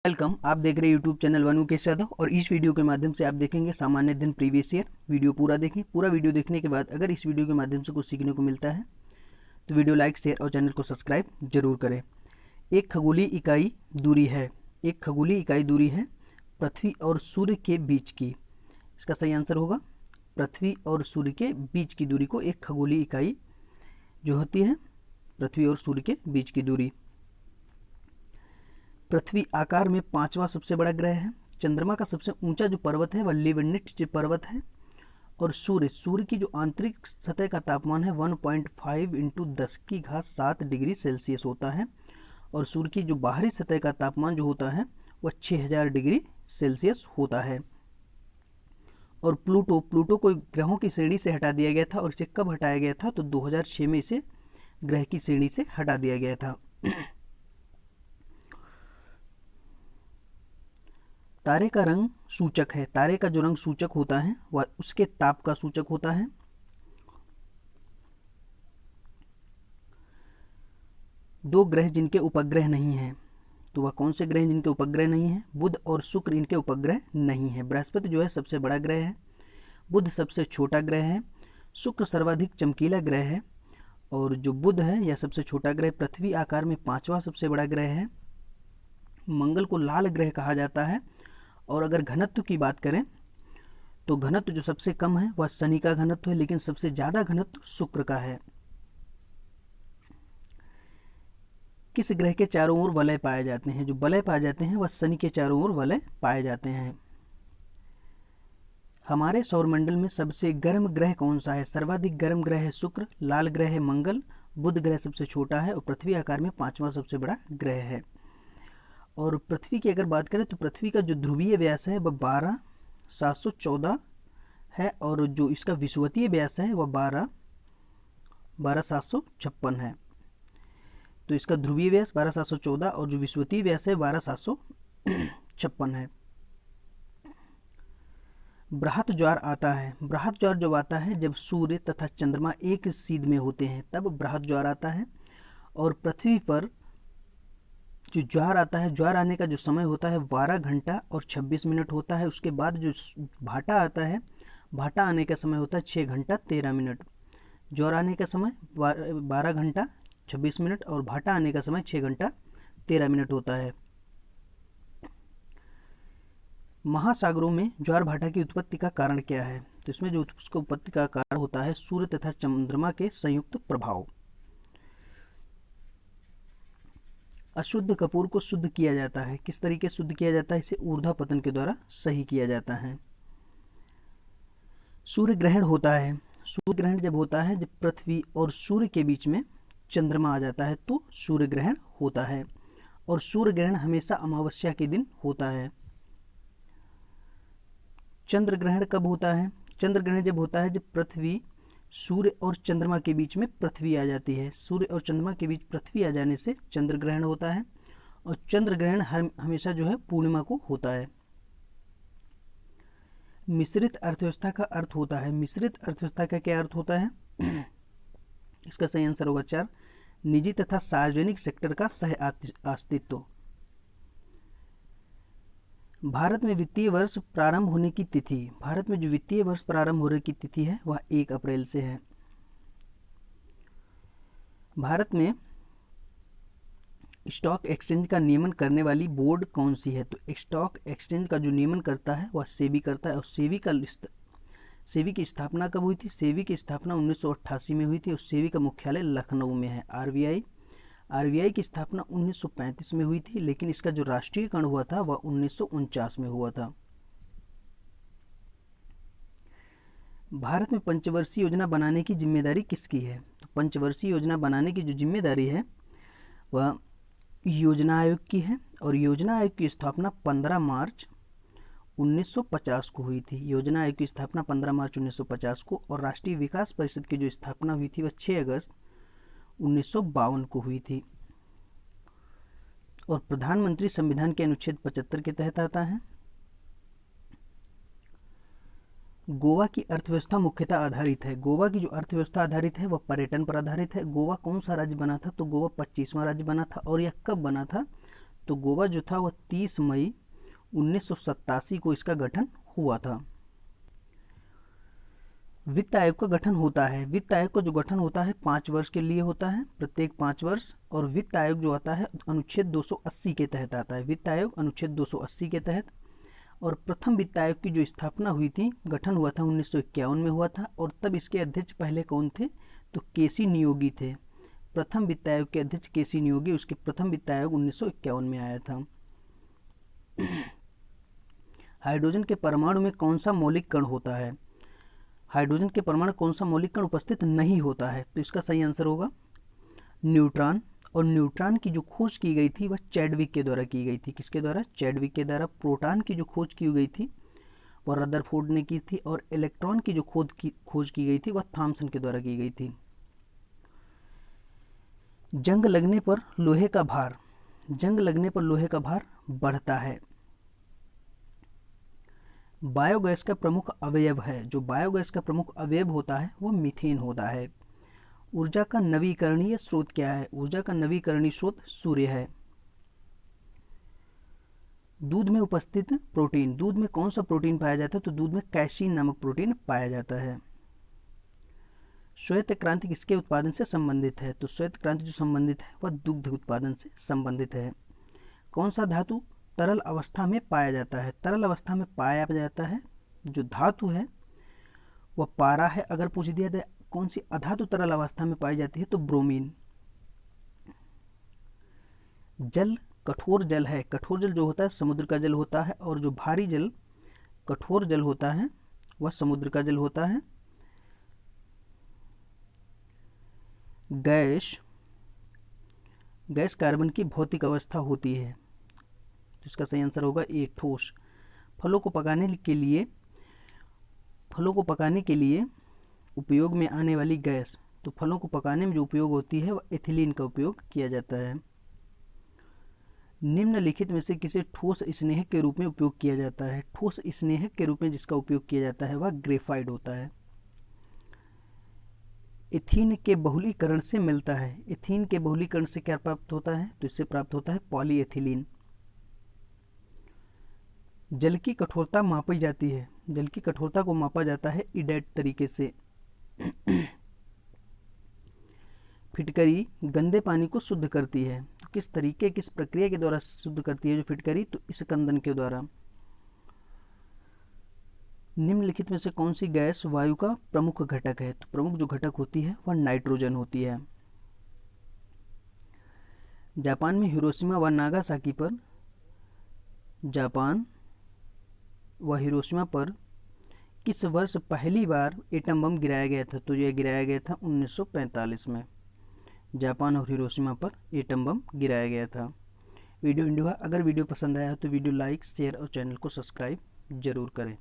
Welcome. आप देख रहे हैं यूट्यूब चैनल वनु के यादव और इस वीडियो के माध्यम से आप देखेंगे सामान्य दिन प्रीवियस ईयर। वीडियो पूरा देखें। पूरा वीडियो देखने के बाद अगर इस वीडियो के माध्यम से कुछ सीखने को मिलता है तो वीडियो लाइक, शेयर और चैनल को सब्सक्राइब जरूर करें। एक खगोलीय इकाई दूरी है पृथ्वी और सूर्य के बीच की। इसका सही आंसर होगा पृथ्वी और सूर्य के बीच की दूरी को एक खगोलीय इकाई जो होती है पृथ्वी और सूर्य के बीच की दूरी। पृथ्वी आकार में 5वां सबसे बड़ा ग्रह है। चंद्रमा का सबसे ऊंचा जो पर्वत है वह लिवनिट्ज पर्वत है। और सूर्य की जो आंतरिक सतह का तापमान है 1.5 इंटू 10⁻7 डिग्री सेल्सियस होता है। और सूर्य की जो बाहरी सतह का तापमान जो होता है वह 6000 डिग्री सेल्सियस होता है। और प्लूटो को ग्रहों की श्रेणी से हटा दिया गया था। और इसे कब हटाया गया था तो 2006 में इसे ग्रह की श्रेणी से हटा दिया गया था। तारे का रंग सूचक है। तारे का जो रंग सूचक होता है वह उसके ताप का सूचक होता है। दो ग्रह जिनके उपग्रह नहीं हैं तो वह कौन से ग्रह जिनके उपग्रह नहीं हैं? बुध और शुक्र इनके उपग्रह नहीं है। बृहस्पति जो है सबसे बड़ा ग्रह है, बुध सबसे छोटा ग्रह है, शुक्र सर्वाधिक चमकीला ग्रह है। और जो बुध है यह सबसे छोटा ग्रह, पृथ्वी आकार में 5वां सबसे बड़ा ग्रह है। मंगल को लाल ग्रह कहा जाता है। और अगर घनत्व की बात करें तो घनत्व जो सबसे कम है वह शनि का घनत्व है, लेकिन सबसे ज्यादा घनत्व शुक्र का है। किस ग्रह के चारों ओर वलय पाए जाते हैं? जो वलय पाए जाते हैं वह शनि के चारों ओर वलय पाए जाते हैं। हमारे सौरमंडल में सबसे गर्म ग्रह कौन सा है? सर्वाधिक गर्म ग्रह है शुक्र, लाल ग्रह है मंगल, बुध ग्रह सबसे छोटा है और पृथ्वी आकार में 5वां सबसे बड़ा ग्रह है। और पृथ्वी की अगर बात करें तो पृथ्वी का जो ध्रुवीय व्यास है वह 12714 है। और जो इसका विषुवतीय व्यास है वह 12756 है। तो इसका ध्रुवीय व्यास 12714 और जो विषुवतीय व्यास है 12756 है। बृहत ज्वार आता है। बृहत ज्वार जब आता है जब सूर्य तथा चंद्रमा एक सीध में होते हैं तब बृहत ज्वार आता है। और पृथ्वी पर जो ज्वार आता है, ज्वार आने का जो समय होता है 12 घंटा और 26 मिनट होता है। उसके बाद जो भाटा आता है, भाटा आने का समय होता है 6 घंटा 13 मिनट। ज्वार आने का समय 12 घंटा 26 मिनट और भाटा आने का समय 6 घंटा 13 मिनट होता है। महासागरों में ज्वार भाटा की उत्पत्ति का कारण क्या है? तो इसमें जो उसका उत्पत्ति का कारण होता है सूर्य तथा चंद्रमा के संयुक्त प्रभाव। अशुद्ध कपूर को शुद्ध किया जाता है। किस तरीके से शुद्ध किया जाता है? इसे ऊर्ध्वपतन के द्वारा सही किया जाता है। सूर्य ग्रहण होता है। सूर्य ग्रहण जब होता है जब पृथ्वी और सूर्य के बीच में चंद्रमा आ जाता है तो सूर्य ग्रहण होता है। और सूर्य ग्रहण हमेशा अमावस्या के दिन होता है। चंद्र ग्रहण कब होता है? चंद्र ग्रहण जब होता है जब पृथ्वी, सूर्य और चंद्रमा के बीच में पृथ्वी आ जाती है। सूर्य और चंद्रमा के बीच पृथ्वी आ जाने से चंद्र ग्रहण होता है। और चंद्र ग्रहण हमेशा जो है पूर्णिमा को होता है। मिश्रित अर्थव्यवस्था का अर्थ होता है। मिश्रित अर्थव्यवस्था का क्या अर्थ होता है? इसका सही आंसर होगा 4, निजी तथा सार्वजनिक सेक्टर का सह अस्तित्व। भारत में वित्तीय वर्ष प्रारंभ होने की तिथि। भारत में जो वित्तीय वर्ष प्रारंभ होने की तिथि है वह 1 अप्रैल से है। भारत में स्टॉक एक्सचेंज का नियमन करने वाली बोर्ड कौन सी है? तो स्टॉक एक्सचेंज का जो नियमन करता है वह सेबी करता है। और सेबी की स्थापना कब हुई थी? सेबी की स्थापना 1988 में हुई थी। और सेबी का मुख्यालय लखनऊ में है। आरबीआई की स्थापना 1935 में हुई थी, लेकिन इसका जो राष्ट्रीयकरण हुआ था वह 1949 में हुआ था। भारत में पंचवर्षीय योजना बनाने की जिम्मेदारी किसकी है? तो पंचवर्षीय योजना बनाने की जो जिम्मेदारी है वह योजना आयोग की है। और योजना आयोग की स्थापना 15 मार्च 1950 को हुई थी। योजना आयोग की स्थापना 15 मार्च 1950 को। और राष्ट्रीय विकास परिषद की जो स्थापना हुई थी वह 6 अगस्त 1952 को हुई थी। और प्रधानमंत्री संविधान के अनुच्छेद 75 के तहत आता है। गोवा की अर्थव्यवस्था मुख्यतः आधारित है। गोवा की जो अर्थव्यवस्था आधारित है वह पर्यटन पर आधारित है। गोवा कौन सा राज्य बना था? तो गोवा 25वां राज्य बना था। और यह कब बना था? तो गोवा जो था वह 30 मई 1987 को इसका गठन हुआ था। वित्त आयोग का गठन होता है। वित्त आयोग का जो गठन होता है 5 वर्ष के लिए होता है, प्रत्येक 5 वर्ष। और वित्त आयोग जो आता है अनुच्छेद 280 के तहत आता है। वित्त आयोग अनुच्छेद 280 के तहत। और प्रथम वित्त आयोग की जो स्थापना हुई थी, गठन हुआ था 1951 में हुआ था। और तब इसके अध्यक्ष पहले कौन थे, तो केसी नियोगी थे। प्रथम वित्त आयोग के अध्यक्ष केसी नियोगी, उसके प्रथम वित्त आयोग 1951 में आया था। हाइड्रोजन के परमाणु में कौन सा मौलिक कण होता है? हाइड्रोजन के परमाणु कौन सा मौलिक कण उपस्थित नहीं होता है? तो इसका सही आंसर होगा न्यूट्रॉन। और न्यूट्रॉन की जो खोज की गई थी वह चैडविक के द्वारा की गई थी। किसके द्वारा? चैडविक के द्वारा। प्रोटॉन की जो खोज की गई थी वह रदरफोर्ड ने की थी। और इलेक्ट्रॉन की जो खोज की गई थी वह थॉमसन के द्वारा की गई थी। जंग लगने पर लोहे का भार, जंग लगने पर लोहे का भार बढ़ता है। बायोगैस का प्रमुख अवयव है, जो बायोगैस का प्रमुख अवयव होता है वह मीथेन होता है। ऊर्जा का नवीकरणीय स्रोत क्या है? ऊर्जा का नवीकरणीय स्रोत सूर्य है। दूध में उपस्थित प्रोटीन, दूध में कौन सा प्रोटीन पाया जाता है? तो दूध में कैसीन नामक प्रोटीन पाया जाता है। श्वेत क्रांति किसके उत्पादन से संबंधित है? तो श्वेत क्रांति जो संबंधित है वह दुग्ध उत्पादन से संबंधित है। कौन सा धातु तरल अवस्था में पाया जाता है? तरल अवस्था में पाया जाता है जो धातु है वह पारा है। अगर पूछ दिया जाए कौन सी अधातु तरल अवस्था में पाई जाती है, तो ब्रोमीन। जल कठोर जल है। कठोर जल जो होता है समुद्र का जल होता है। और जो भारी जल कठोर जल होता है वह समुद्र का जल होता है। गैस, गैस कार्बन की भौतिक अवस्था होती है। तो इसका सही आंसर होगा ए, ठोस। फलों को पकाने के लिए उपयोग में आने वाली गैस, तो फलों को पकाने में जो उपयोग होती है वह एथिलीन का उपयोग किया जाता है। निम्नलिखित में से किसे ठोस स्नेहक के रूप में उपयोग किया जाता है? ठोस स्नेहक के रूप में जिसका उपयोग किया जाता है वह ग्रेफाइट होता है। इथीन के बहुलीकरण से मिलता है। इथीन के बहुलीकरण से क्या प्राप्त होता है? तो इससे प्राप्त होता है पॉलीएथिलीन। जल की कठोरता मापी जाती है। जल की कठोरता को मापा जाता है ईडेट तरीके से। फिटकरी गंदे पानी को शुद्ध करती है। तो किस प्रक्रिया के द्वारा शुद्ध करती है जो फिटकरी? तो स्कंदन के द्वारा। निम्नलिखित में से कौन सी गैस वायु का प्रमुख घटक है? तो प्रमुख जो घटक होती है वह नाइट्रोजन होती है। जापान में हिरोशिमा व नागासाकी पर किस वर्ष पहली बार एटम बम गिराया गया था? तो यह गिराया गया था 1945 में। जापान और हिरोशिमा पर एटम बम गिराया गया था। वीडियो अगर वीडियो पसंद आया तो वीडियो लाइक, शेयर और चैनल को सब्सक्राइब जरूर करें।